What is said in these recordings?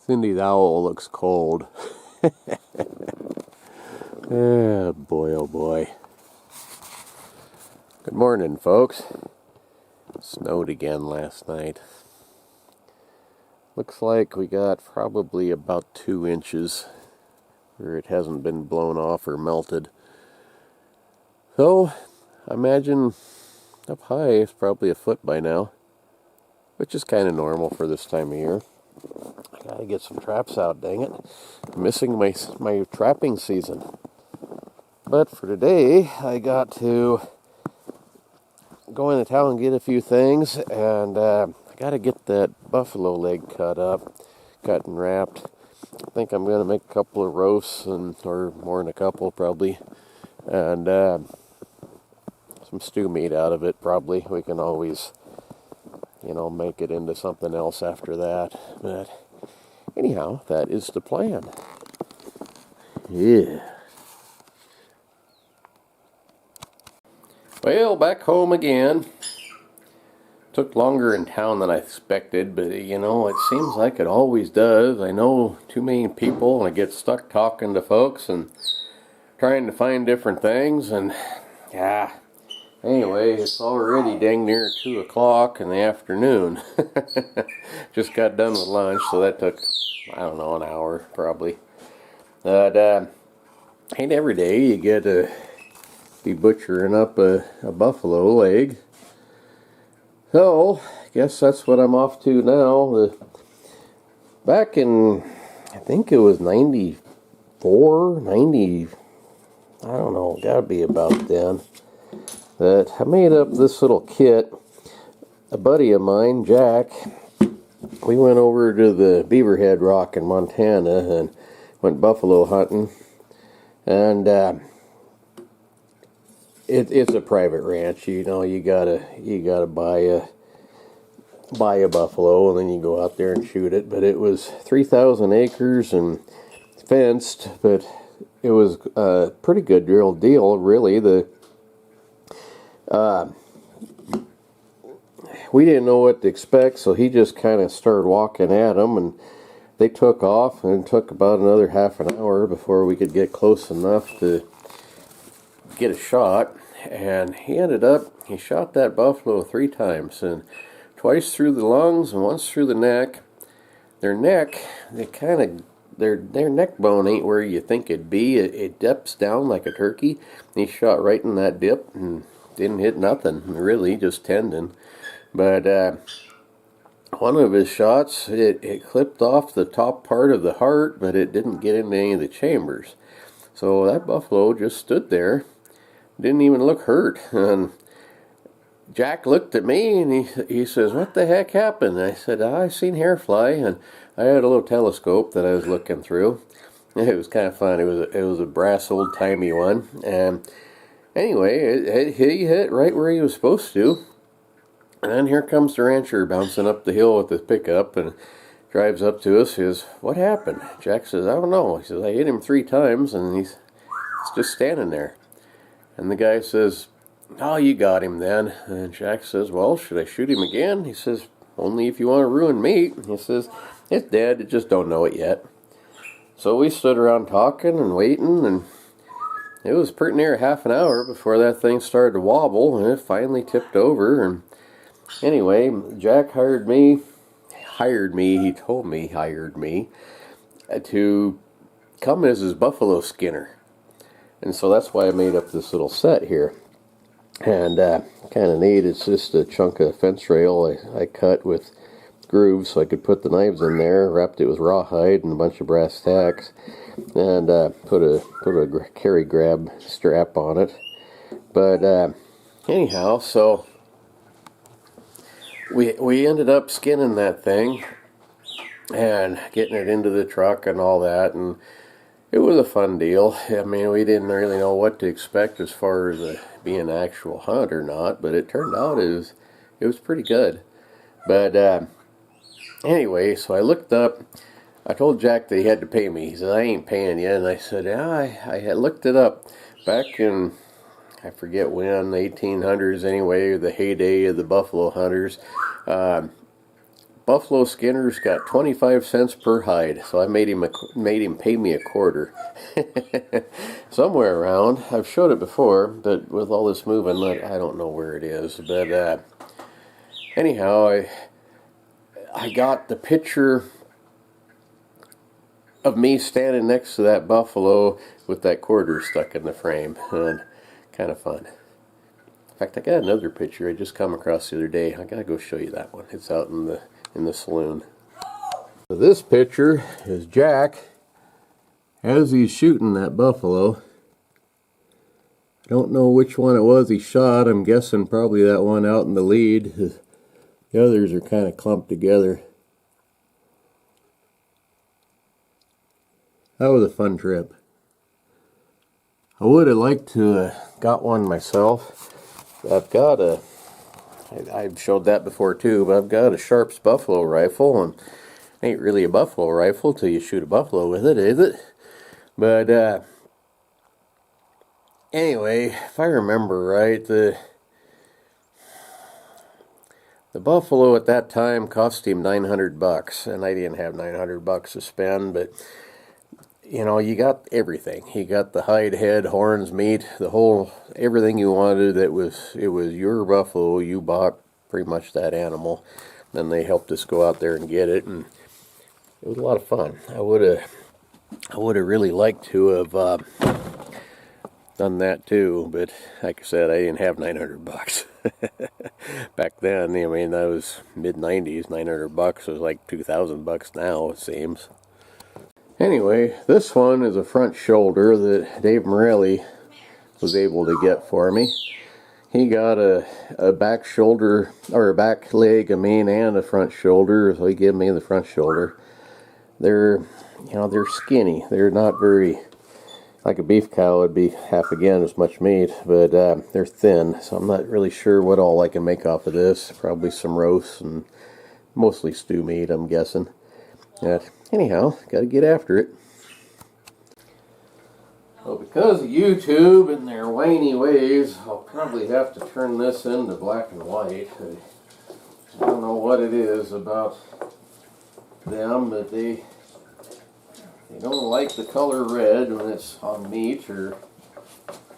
Cindy the owl looks cold. Boy, oh boy. Good morning, folks. It snowed again last night. Looks like we got probably about 2 inches where it hasn't been blown off or melted. So, I imagine up high it's probably a foot by now, which is kind of normal for this time of year. I gotta get some traps out, dang it. I'm missing my trapping season. But for today, I got to go into town and get a few things, and I gotta get that buffalo leg cut and wrapped. I think I'm gonna make a couple of roasts, or more than a couple probably, and some stew meat out of it probably. We can always, make it into something else after that. But anyhow, that is the plan. Yeah. Well, back home again. Took longer in town than I expected, but it seems like it always does. I know too many people and I get stuck talking to folks and trying to find different things, and anyway, it's already dang near 2 o'clock in the afternoon. Just got done with lunch, so that took, I don't know, an hour probably. But ain't every day you get to be butchering up a buffalo leg. So, I guess that's what I'm off to now. Back in, I think it was 94, 90, I don't know, gotta be about then, that I made up this little kit. A buddy of mine, Jack, we went over to the Beaverhead Rock in Montana and went buffalo hunting. And it's a private ranch. You gotta buy a buffalo and then you go out there and shoot it. But it was 3,000 acres and fenced, but it was a pretty good real deal, really. We didn't know what to expect, so he just kind of started walking at them, and they took off, and it took about another half an hour before we could get close enough to get a shot. And he shot that buffalo 3 times, and twice through the lungs and once through the neck. Their neck, their neck bone ain't where you think it'd be. It dips down like a turkey. And he shot right in that dip and didn't hit nothing, really, just tendon. But one of his shots, it clipped off the top part of the heart, but it didn't get into any of the chambers. So that buffalo just stood there, didn't even look hurt. And Jack looked at me and he says, "What the heck happened?" And I said, "I seen hair fly," and I had a little telescope that I was looking through. It was kind of fun. It was a brass old timey one, and anyway, he hit right where he was supposed to. And then here comes the rancher bouncing up the hill with his pickup and drives up to us. He says, "What happened?" Jack says, "I don't know." He says, "I hit him 3 times and he's just standing there." And the guy says, "Oh, you got him then." And Jack says, "Well, should I shoot him again?" He says, "Only if you want to ruin meat." He says, "It's dead, it just don't know it yet." So we stood around talking and waiting, and it was pretty near half an hour before that thing started to wobble, and it finally tipped over. And anyway, Jack hired me, he told me, hired me to come as his buffalo skinner. And so that's why I made up this little set here. And kind of neat, it's just a chunk of fence rail I cut with grooves so I could put the knives in there, wrapped it with rawhide and a bunch of brass tacks, and put a carry grab strap on it. But anyhow, so we ended up skinning that thing and getting it into the truck and all that, and it was a fun deal. I mean, we didn't really know what to expect as far as being an actual hunt or not, but it turned out it was pretty good. But anyway, so I looked up. I told Jack that he had to pay me. He said, "I ain't paying you." And I said, "Yeah, I had looked it up back in, I forget when, the 1800s anyway, the heyday of the buffalo hunters. buffalo skinners got 25 cents per hide, so I made him pay me a quarter. Somewhere around. I've showed it before, but with all this moving, I don't know where it is. But anyhow, I got the picture of me standing next to that buffalo with that quarter stuck in the frame, and kind of fun. In fact, I got another picture I just come across the other day. I gotta go show you that one. It's out in the saloon. So this picture is Jack as he's shooting that buffalo. I don't know which one it was he shot. I'm guessing probably that one out in the lead. The others are kind of clumped together. That was a fun trip. I would have liked to have got one myself. I've showed that before too, but I've got a Sharps buffalo rifle, and it ain't really a buffalo rifle till you shoot a buffalo with it, is it? But anyway, if I remember right, the buffalo at that time cost him $900, and I didn't have $900 to spend, but you know, you got everything. You got the hide, head, horns, meat, everything you wanted. It was your buffalo. You bought pretty much that animal. Then they helped us go out there and get it, and it was a lot of fun. I would have really liked to have done that too, but like I said, I didn't have $900 back then. I mean, that was mid-90s. $900 was like $2,000 now, it seems. Anyway, this one is a front shoulder that Dave Morelli was able to get for me. He got a back shoulder, or a back leg, and a front shoulder, so he gave me the front shoulder. They're skinny. They're not very, like a beef cow would be half again as much meat, but they're thin, so I'm not really sure what all I can make off of this. Probably some roasts and mostly stew meat, I'm guessing. Anyhow, got to get after it. Well, because of YouTube and their whiny ways, I'll probably have to turn this into black and white. I don't know what it is about them, but they don't like the color red when it's on meat or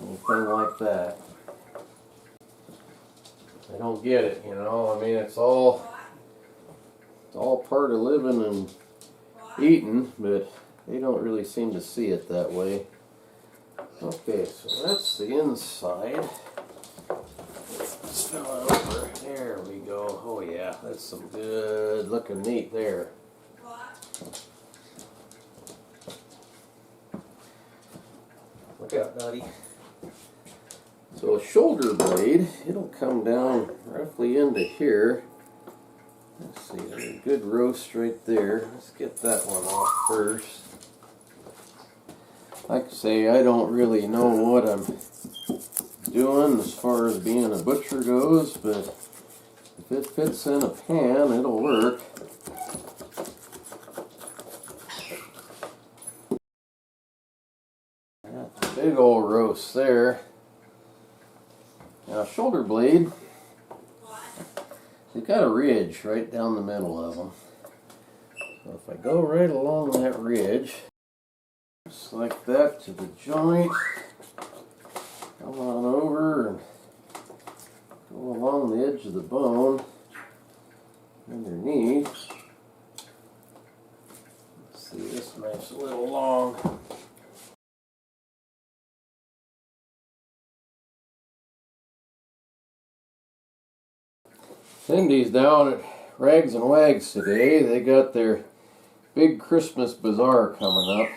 anything like that. I don't get it, you know. I mean, it's all part of living and eating, but they don't really seem to see it that way. Okay, so that's the inside. Let's fill it over. There we go. Oh yeah, that's some good looking meat there. Look out, Dottie. So a shoulder blade, it'll come down roughly into here. Let's see, there's a good roast right there. Let's get that one off first. Like I say, I don't really know what I'm doing as far as being a butcher goes, but if it fits in a pan, it'll work. That's a big old roast there. Now, shoulder blade, they've got a ridge right down the middle of them. So if I go right along that ridge, just like that to the joint, come on over and go along the edge of the bone underneath. Let's see, this knife's a little long. Cindy's down at Rags and Wags today. They got their big Christmas bazaar coming up.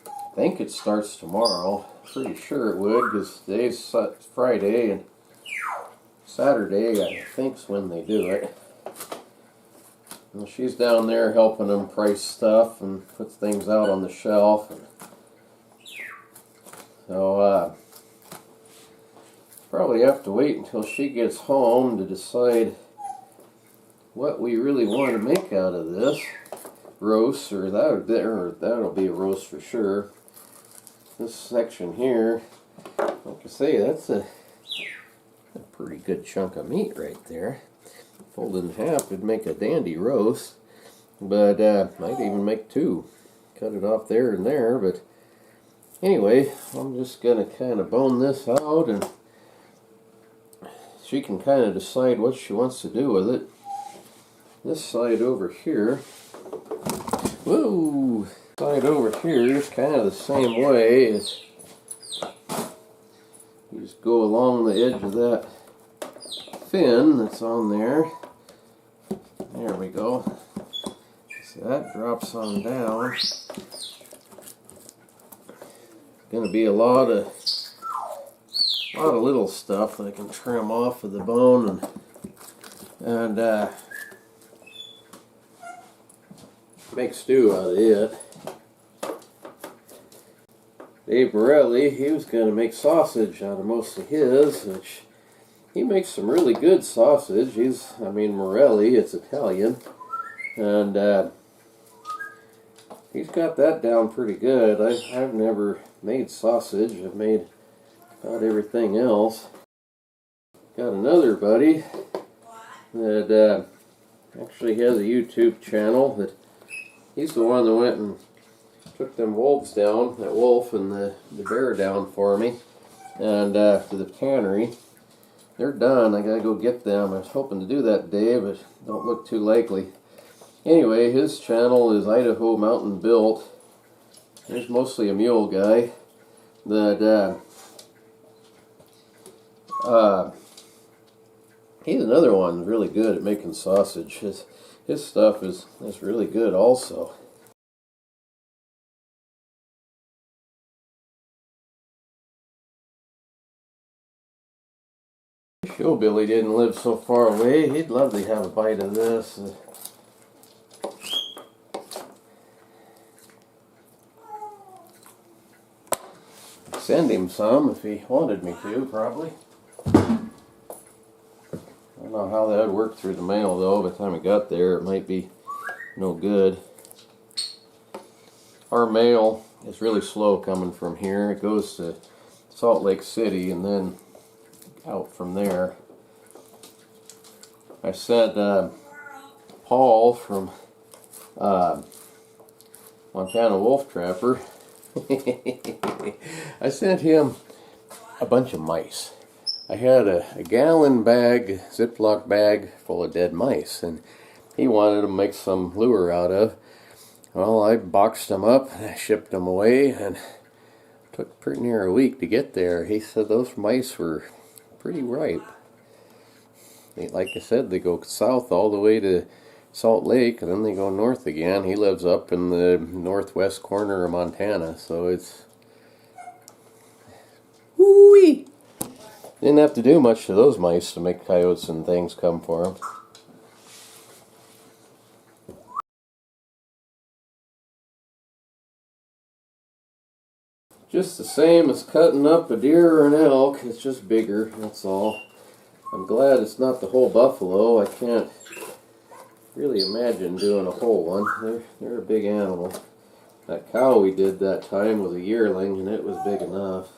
I think it starts tomorrow. Pretty sure it would, because today's Friday and Saturday I think's when they do it. And she's down there helping them price stuff and put things out on the shelf. So probably have to wait until she gets home to decide what we really want to make out of this roast, or that'll be a roast for sure. This section here, like I say, that's a pretty good chunk of meat right there. folded in half would make a dandy roast, but might even make two. Cut it off there and there, but anyway, I'm just gonna kind of bone this out, and she can kind of decide what she wants to do with it. This side over here, whoa, side over here is kind of the same way. It's, you just go along the edge of that fin that's on there. There we go. So that drops on down. Going to be a lot of little stuff that I can trim off of the bone and make stew out of it. Dave Morelli, he was going to make sausage out of most of his, which he makes some really good sausage. Morelli, it's Italian, and he's got that down pretty good. I've never made sausage. I've made about everything else. Got another buddy that actually has a YouTube channel. That he's the one that went and took them wolves down, that wolf and the bear down for me, and to the tannery. They're done. I gotta go get them. I was hoping to do that today, but don't look too likely. Anyway, his channel is Idaho Mountain Built. He's mostly a mule guy. That he's another one really good at making sausage. His stuff is really good also. Showbilly didn't live so far away. He'd love to have a bite of this. Send him some if he wanted me to, probably. I don't know how that would work through the mail though. By the time it got there, it might be no good. Our mail is really slow coming from here. It goes to Salt Lake City and then out from there. I sent Paul from Montana Wolf Trapper. I sent him a bunch of mice. I had a gallon bag, Ziploc bag full of dead mice, and he wanted to make some lure out of. Well, I boxed them up and I shipped them away, and it took pretty near a week to get there. He said those mice were pretty ripe. Like I said, they go south all the way to Salt Lake, and then they go north again. He lives up in the northwest corner of Montana, so it's whoo-wee. Didn't have to do much to those mice to make coyotes and things come for them. Just the same as cutting up a deer or an elk, it's just bigger, that's all. I'm glad it's not the whole buffalo. I can't really imagine doing a whole one. They're a big animal. That cow we did that time was a yearling, and it was big enough.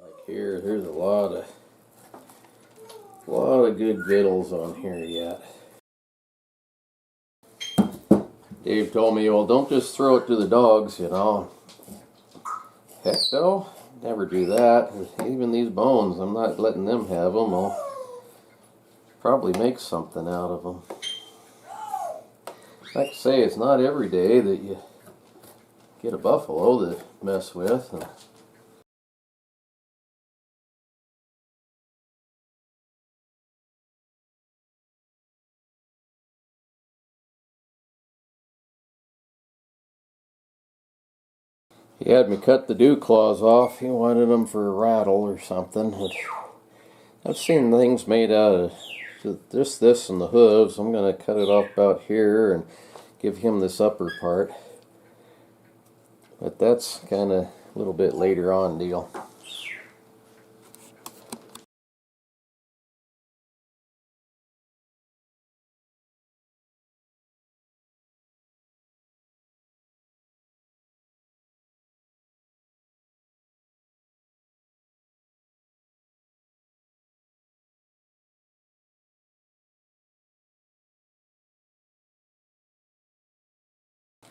Like here, there's a lot of good victuals on here yet. Dave told me, well, don't just throw it to the dogs, you know. Heck no, never do that. Even these bones, I'm not letting them have them. I'll probably make something out of them. Like I say, it's not every day that you get a buffalo to mess with. He had me cut the dew claws off. He wanted them for a rattle or something. I've seen things made out of just this and the hooves. I'm going to cut it off about here and give him this upper part. But that's kind of a little bit later on deal.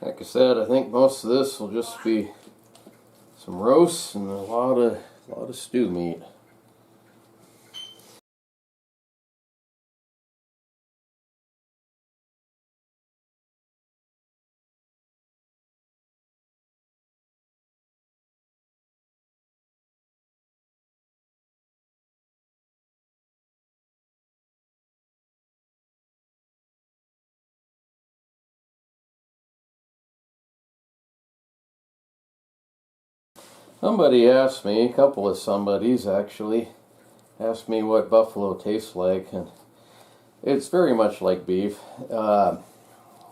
Like I said, I think most of this will just be some roasts and a lot of stew meat. Somebody asked me, a couple of somebodies actually, asked me what buffalo tastes like, and it's very much like beef. The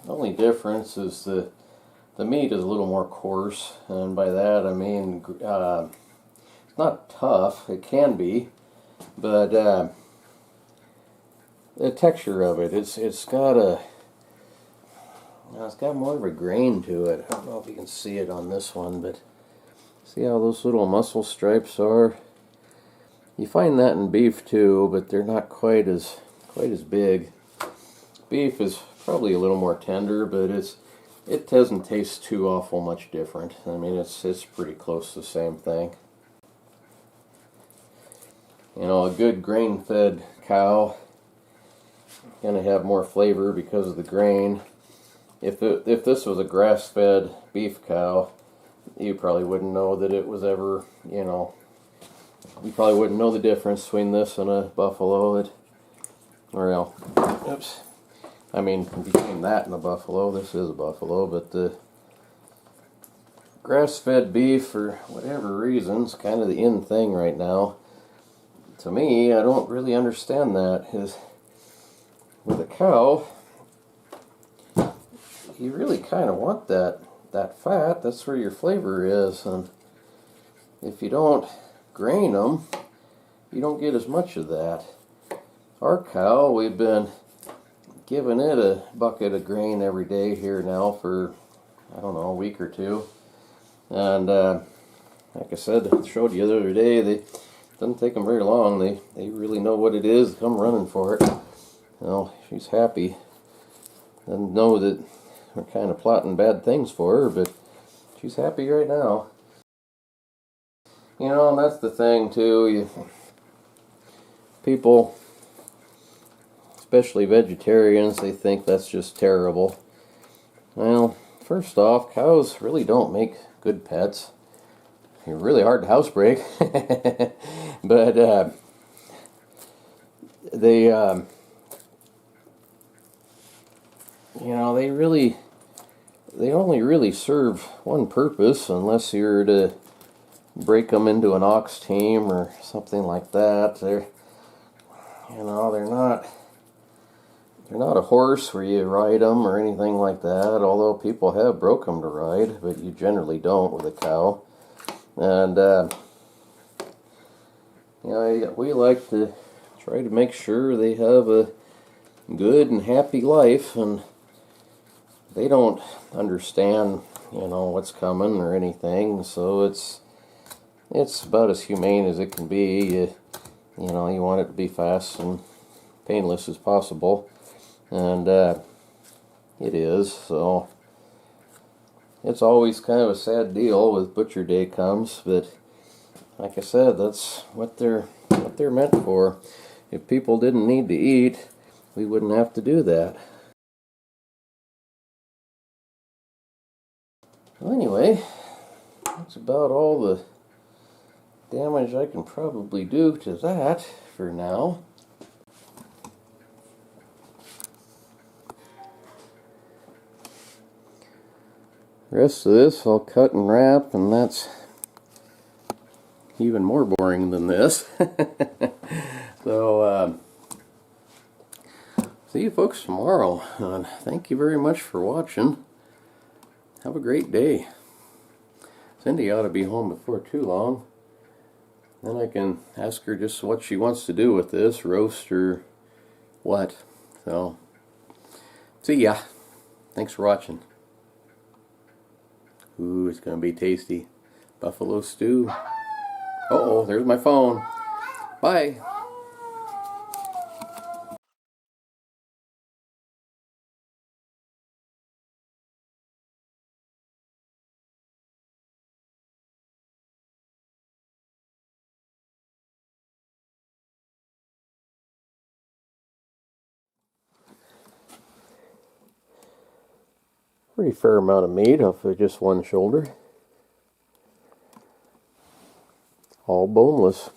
only difference is the meat is a little more coarse, and by that I mean it's not tough. It can be, but the texture of it, it's got more of a grain to it. I don't know if you can see it on this one, but see how those little muscle stripes are? You find that in beef too, but they're not quite as big. Beef is probably a little more tender, but it doesn't taste too awful much different. I mean, it's pretty close to the same thing. You know, a good grain-fed cow gonna have more flavor because of the grain. If this was a grass-fed beef cow, you probably wouldn't know that it was ever, you know, you probably wouldn't know the difference between this and a buffalo. Oops. I mean, between that and a buffalo, this is a buffalo, but the grass-fed beef, for whatever reason, is kind of the in thing right now. To me, I don't really understand that. Is with a cow, you really kind of want that fat. That's where your flavor is, and if you don't grain them, you don't get as much of that. Our cow, we've been giving it a bucket of grain every day here now for, I don't know, a week or two, and like I said, I showed you the other day, it doesn't take them very long. They really know what it is. They come running for it. You know, she's happy. Doesn't know that we're kind of plotting bad things for her, but she's happy right now. You know, and that's the thing too. People, especially vegetarians, they think that's just terrible. Well, first off, cows really don't make good pets. They're really hard to housebreak. But they, you know, they only really serve one purpose, unless you're to break them into an ox team or something like that. They're not a horse where you ride them or anything like that, although people have broke them to ride, but you generally don't with a cow. And you know, we like to try to make sure they have a good and happy life, and they don't understand, you know, what's coming or anything, so it's about as humane as it can be. You know, you want it to be fast and painless as possible, and it is. So it's always kind of a sad deal with Butcher Day comes, but like I said, that's what they're meant for. If people didn't need to eat, we wouldn't have to do that. Well, anyway, that's about all the damage I can probably do to that for now. The rest of this I'll cut and wrap, and that's even more boring than this. So, see you folks tomorrow, and thank you very much for watching. Have a great day. Cindy ought to be home before too long. Then I can ask her just what she wants to do with this, roast or what. So, see ya. Thanks for watching. Ooh, it's going to be tasty. Buffalo stew. Uh-oh, there's my phone. Bye. Pretty fair amount of meat off of just one shoulder. All boneless.